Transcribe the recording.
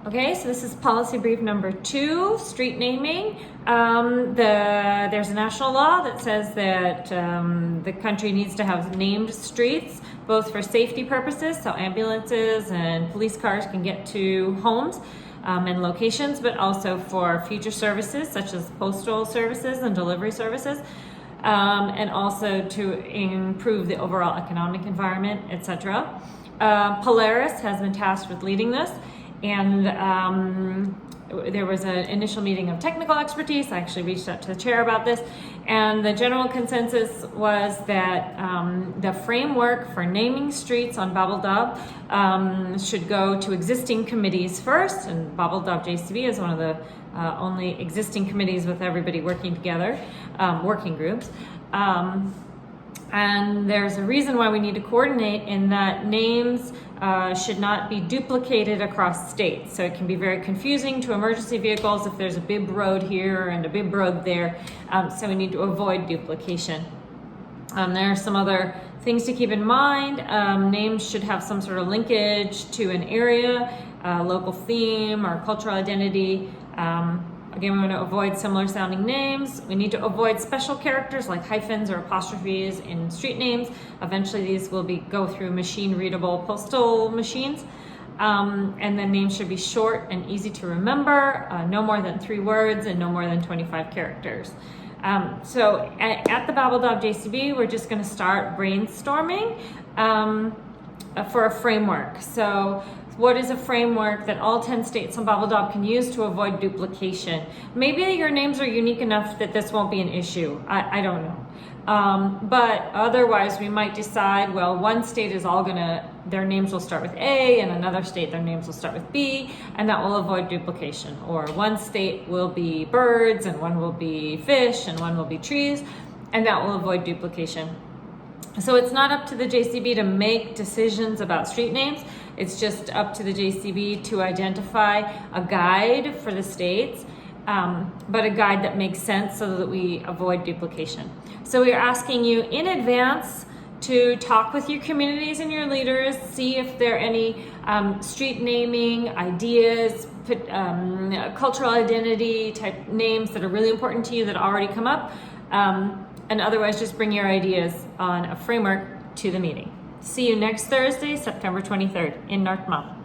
Okay, so this is policy brief number 2, street naming. There's a national law that says that the country needs to have named streets, both for safety purposes, so ambulances and police cars can get to homes and locations, but also for future services such as postal services and delivery services, and also to improve the overall economic environment, etc. Polaris has been tasked with leading this. And there was an initial meeting of technical expertise. I actually reached out to the chair about this, and the general consensus was that the framework for naming streets on Babeldaob should go to existing committees first, and Babeldaob JCB is one of the only existing committees with everybody working together, working groups. And there's a reason why we need to coordinate in that names should not be duplicated across states. So it can be very confusing to emergency vehicles if there's a bib road here and a bib road there. So we need to avoid duplication. There are some other things to keep in mind. Names should have some sort of linkage to an area, local theme or cultural identity. Again, we want to avoid similar sounding names. We need to avoid special characters like hyphens or apostrophes in street names. Eventually these will go through machine readable postal machines. And then names should be short and easy to remember, no more than 3 words and no more than 25 characters. So at the Babeldaob JCB, we're just going to start brainstorming for a framework. So what is a framework that all 10 states on Babeldaob can use to avoid duplication? Maybe your names are unique enough that this won't be an issue. I don't know. But otherwise, we might decide, well, one state is their names will start with A, and another state, their names will start with B, and that will avoid duplication. Or one state will be birds, and one will be fish, and one will be trees, and that will avoid duplication. So it's not up to the JCB to make decisions about street names. It's just up to the JCB to identify a guide for the states, but a guide that makes sense so that we avoid duplication. So we're asking you in advance to talk with your communities and your leaders, see if there are any street naming ideas, cultural identity type names that are really important to you that already come up. And otherwise just bring your ideas on a framework to the meeting. See you next Thursday, September 23rd in North Mount.